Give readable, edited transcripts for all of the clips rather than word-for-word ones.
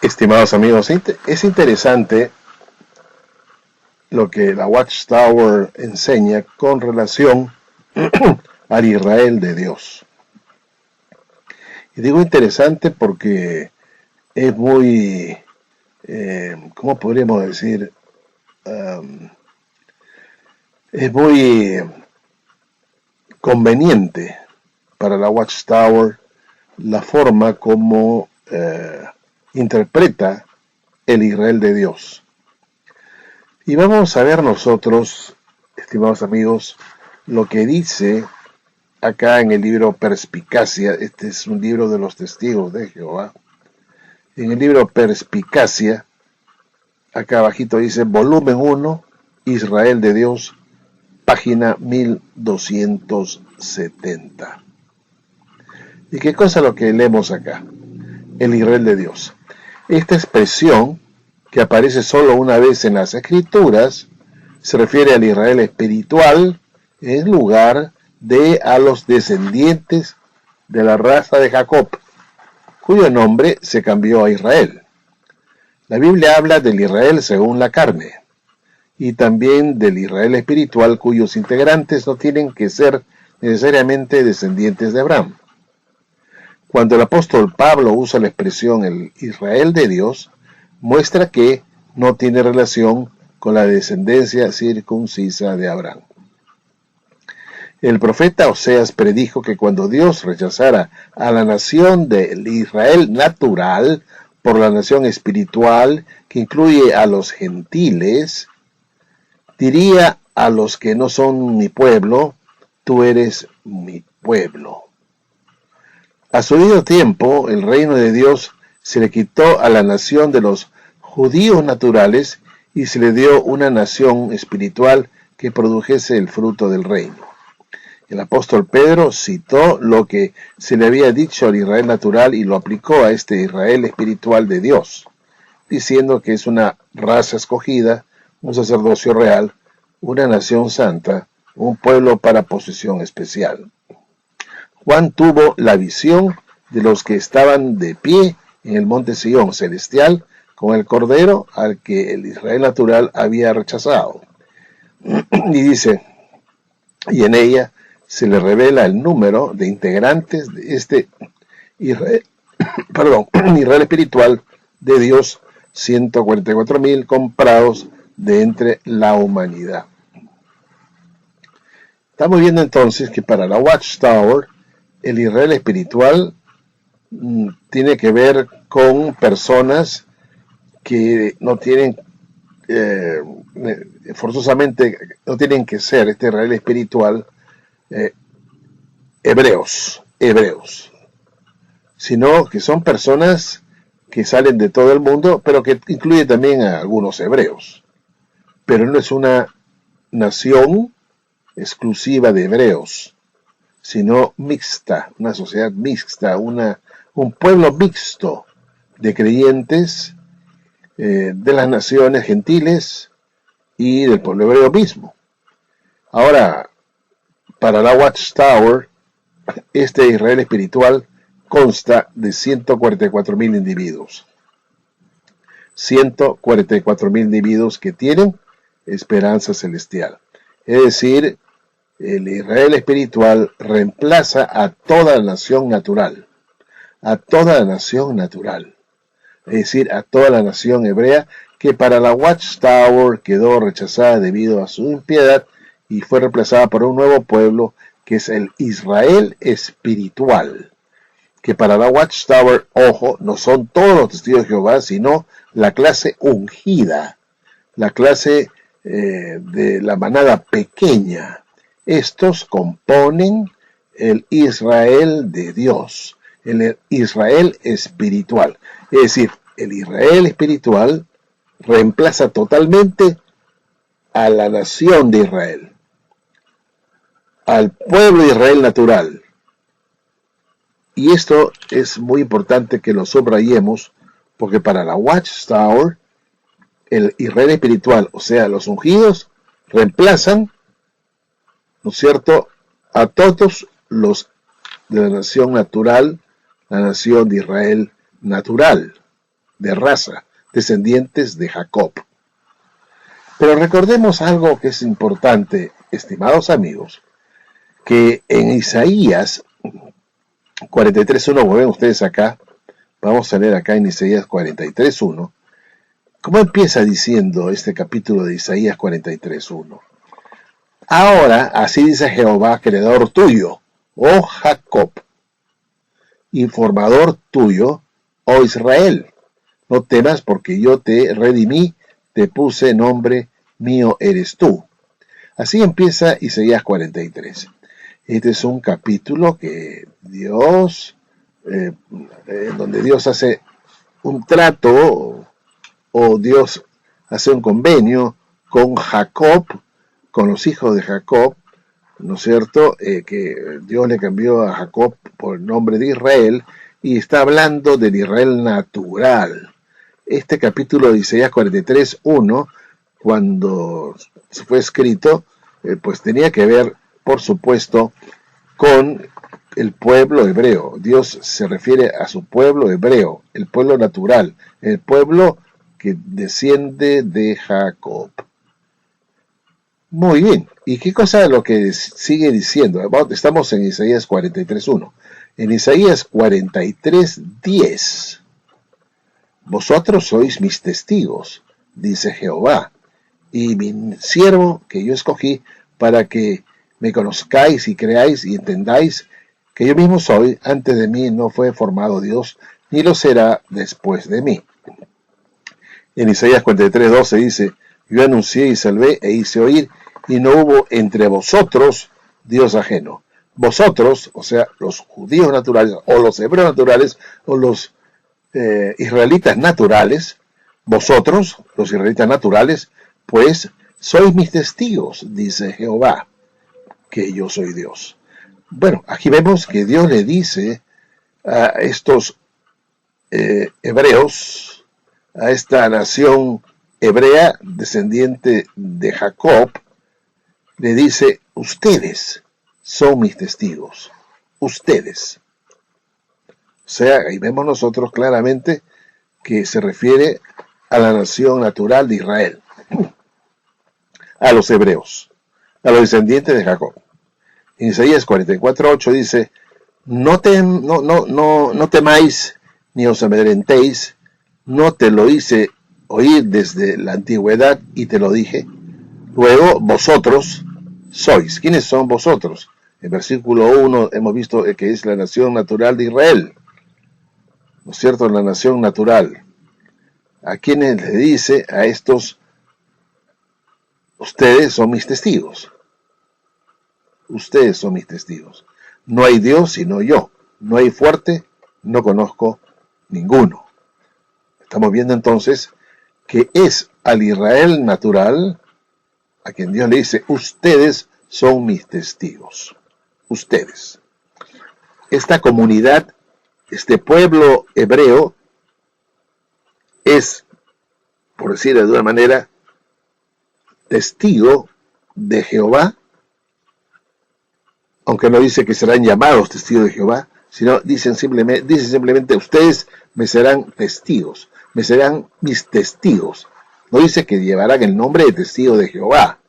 Estimados amigos, es interesante lo que la Watchtower enseña con relación al Israel de Dios. Y digo interesante porque es muy, ¿cómo podríamos decir? Es muy conveniente para la Watchtower la forma como interpreta el Israel de Dios. Y vamos a ver nosotros, estimados amigos, lo que dice acá en el libro Perspicacia. Este es un libro de los testigos de Jehová. En el libro Perspicacia, acá abajito dice volumen 1, Israel de Dios, página 1270. ¿Y qué cosa es lo que leemos acá? El Israel de Dios. Esta expresión, que aparece solo una vez en las Escrituras, se refiere al Israel espiritual en lugar de a los descendientes de la raza de Jacob, cuyo nombre se cambió a Israel. La Biblia habla del Israel según la carne, y también del Israel espiritual cuyos integrantes no tienen que ser necesariamente descendientes de Abraham. Cuando el apóstol Pablo usa la expresión el Israel de Dios, muestra que no tiene relación con la descendencia circuncisa de Abraham. El profeta Oseas predijo que cuando Dios rechazara a la nación del Israel natural por la nación espiritual, que incluye a los gentiles, diría a los que no son mi pueblo, tú eres mi pueblo. A su debido tiempo, el reino de Dios se le quitó a la nación de los judíos naturales y se le dio una nación espiritual que produjese el fruto del reino. El apóstol Pedro citó lo que se le había dicho al Israel natural y lo aplicó a este Israel espiritual de Dios, diciendo que es una raza escogida, un sacerdocio real, una nación santa, un pueblo para posesión especial. Juan tuvo la visión de los que estaban de pie en el monte Sión celestial con el Cordero al que el Israel natural había rechazado. Y dice, y en ella se le revela el número de integrantes de este Israel, Israel espiritual de Dios, 144,000 comprados de entre la humanidad. Estamos viendo entonces que para la Watchtower, el Israel espiritual tiene que ver con personas que no tienen, forzosamente, no tienen que ser este Israel espiritual hebreos, sino que son personas que salen de todo el mundo, pero que incluye también a algunos hebreos. Pero no es una nación exclusiva de hebreos, sino mixta, una sociedad mixta, un pueblo mixto de creyentes de las naciones gentiles y del pueblo hebreo mismo. Ahora, para la Watchtower, este Israel espiritual consta de 144,000 individuos. 144,000 individuos que tienen esperanza celestial. Es decir, el Israel espiritual reemplaza a toda la nación natural. A toda la nación natural. Es decir, a toda la nación hebrea que para la Watchtower quedó rechazada debido a su impiedad y fue reemplazada por un nuevo pueblo que es el Israel espiritual. Que para la Watchtower, ojo, no son todos los testigos de Jehová, sino la clase ungida, la clase de la manada pequeña. Estos componen el Israel de Dios, el Israel espiritual. Es decir, el Israel espiritual reemplaza totalmente a la nación de Israel, al pueblo de Israel natural. Y esto es muy importante que lo subrayemos, porque para la Watchtower, el Israel espiritual, o sea, los ungidos, reemplazan, ¿no es cierto?, a todos los de la nación natural, la nación de Israel natural, de raza, descendientes de Jacob. Pero recordemos algo que es importante, estimados amigos, que en Isaías 43.1, vuelven ustedes acá, vamos a leer acá en Isaías 43.1, ¿cómo empieza diciendo este capítulo de Isaías 43.1? Ahora, así dice Jehová, creador tuyo, oh Jacob, informador tuyo, oh Israel, no temas porque yo te redimí, te puse nombre, mío eres tú. Así empieza Isaías 43. Este es un capítulo que Dios, donde Dios hace un trato o Dios hace un convenio con Jacob, con los hijos de Jacob, ¿no es cierto? Que Dios le cambió a Jacob por el nombre de Israel y está hablando del Israel natural. Este capítulo de Isaías 43.1, cuando fue escrito, pues tenía que ver, por supuesto, con el pueblo hebreo. Dios se refiere a su pueblo hebreo, el pueblo natural, el pueblo que desciende de Jacob. Muy bien, ¿y qué cosa es lo que sigue diciendo? Estamos en Isaías 43.1. En Isaías 43.10, vosotros sois mis testigos, dice Jehová, y mi siervo que yo escogí para que me conozcáis y creáis y entendáis que yo mismo soy, antes de mí no fue formado Dios, ni lo será después de mí. En Isaías 43.12 dice, yo anuncié y salvé e hice oír, y no hubo entre vosotros Dios ajeno. Vosotros, o sea, los judíos naturales, o los hebreos naturales, o los israelitas naturales, vosotros, los israelitas naturales, pues sois mis testigos, dice Jehová, que yo soy Dios. Bueno, aquí vemos que Dios le dice a estos hebreos, a esta nación hebrea, descendiente de Jacob, le dice, ustedes son mis testigos, ustedes. O sea, ahí vemos nosotros claramente que se refiere a la nación natural de Israel, a los hebreos, a los descendientes de Jacob. En Isaías 44.8 dice, no temáis ni os amedrentéis, no te lo hice oír desde la antigüedad y te lo dije. Luego, vosotros sois. ¿Quiénes son vosotros? En versículo 1 hemos visto que es la nación natural de Israel. ¿No es cierto? La nación natural. ¿A quienes le dice a estos? Ustedes son mis testigos. Ustedes son mis testigos. No hay Dios sino yo. No hay fuerte, no conozco ninguno. Estamos viendo entonces que es al Israel natural a quien Dios le dice, ustedes son mis testigos. Ustedes. Esta comunidad, este pueblo hebreo, es, por decir de una manera, testigo de Jehová, aunque no dice que serán llamados testigos de Jehová, sino dice simplemente, ustedes me serán testigos, me serán mis testigos. No dice que llevarán el nombre de testigo de Jehová,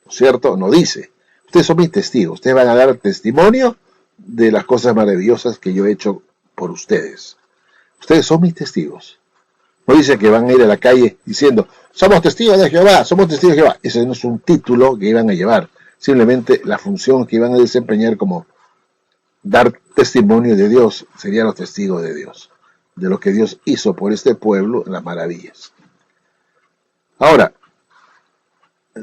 ¿no es cierto? No dice. Ustedes son mis testigos, ustedes van a dar testimonio de las cosas maravillosas que yo he hecho por ustedes. Ustedes son mis testigos. No dice que van a ir a la calle diciendo, somos testigos de Jehová, somos testigos de Jehová. Ese no es un título que iban a llevar, simplemente la función que iban a desempeñar como dar testimonio de Dios, serían los testigos de Dios, de lo que Dios hizo por este pueblo, las maravillas. Ahora,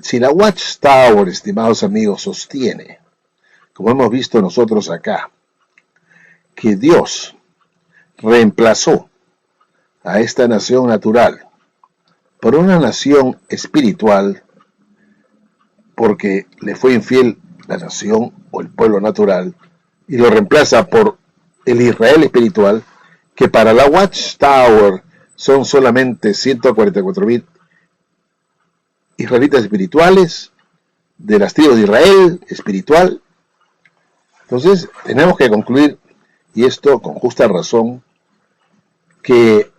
si la Watchtower, estimados amigos, sostiene, como hemos visto nosotros acá, que Dios reemplazó a esta nación natural por una nación espiritual, porque le fue infiel la nación o el pueblo natural, y lo reemplaza por el Israel espiritual, que para la Watchtower son solamente 144,000 israelitas espirituales, de las tribus de Israel espiritual. Entonces tenemos que concluir, y esto con justa razón, que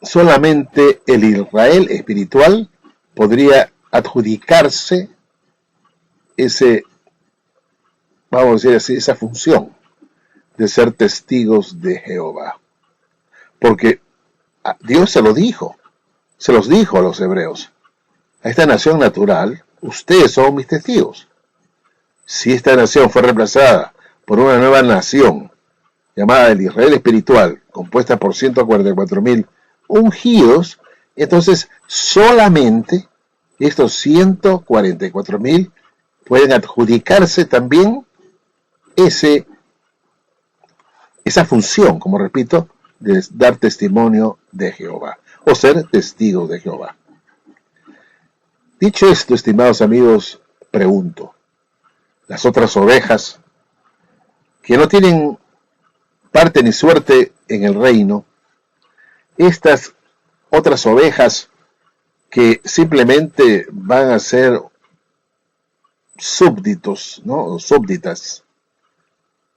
solamente el Israel espiritual podría adjudicarse vamos a decir así, esa función de ser testigos de Jehová. Porque Dios se los dijo a los hebreos: a esta nación natural, ustedes son mis testigos. Si esta nación fue reemplazada por una nueva nación llamada el Israel espiritual, compuesta por 144,000 ungidos, entonces solamente estos 144,000 pueden adjudicarse también esa función, como repito, de dar testimonio de Jehová, o ser testigos de Jehová. Dicho esto, estimados amigos, pregunto: las otras ovejas, que no tienen parte ni suerte en el reino, estas otras ovejas que simplemente van a ser súbditos, ¿no? Súbditas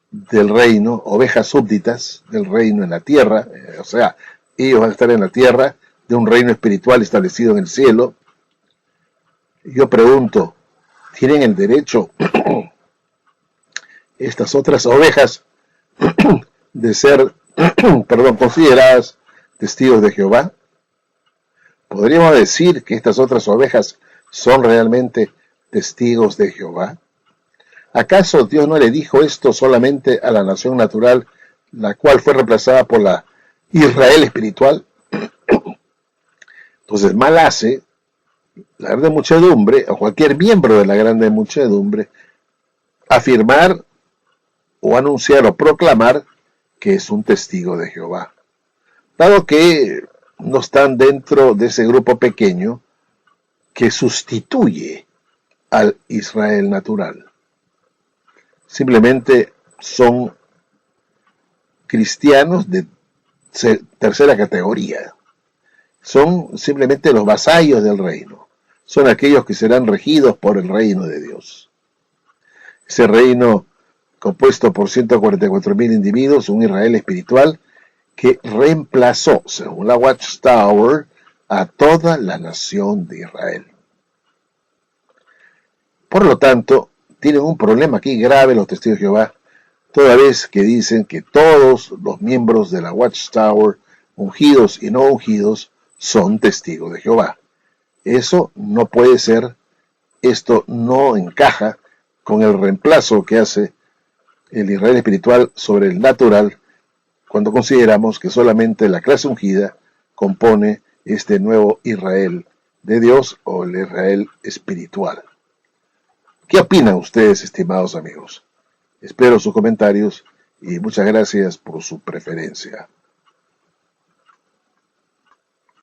del reino, ovejas súbditas del reino en la tierra, o sea, ellos van a estar en la tierra de un reino espiritual establecido en el cielo. Yo pregunto: ¿tienen el derecho estas otras ovejas de ser, consideradas testigos de Jehová? ¿Podríamos decir que estas otras ovejas son realmente testigos de Jehová? ¿Acaso Dios no le dijo esto solamente a la nación natural, la cual fue reemplazada por la Israel espiritual? Entonces, mal hace la grande muchedumbre, o cualquier miembro de la grande muchedumbre, afirmar o anunciar o proclamar que es un testigo de Jehová, dado que no están dentro de ese grupo pequeño que sustituye al Israel natural. Simplemente son cristianos de tercera categoría. Son simplemente los vasallos del reino. Son aquellos que serán regidos por el reino de Dios. Ese reino compuesto por 144,000 individuos, un Israel espiritual que reemplazó, según la Watchtower, a toda la nación de Israel. Por lo tanto, tienen un problema aquí grave los testigos de Jehová, toda vez que dicen que todos los miembros de la Watchtower, ungidos y no ungidos, son testigos de Jehová. Eso no puede ser, esto no encaja con el reemplazo que hace el Israel espiritual sobre el natural, cuando consideramos que solamente la clase ungida compone este nuevo Israel de Dios, o el Israel espiritual. ¿Qué opinan ustedes, estimados amigos? Espero sus comentarios y muchas gracias por su preferencia.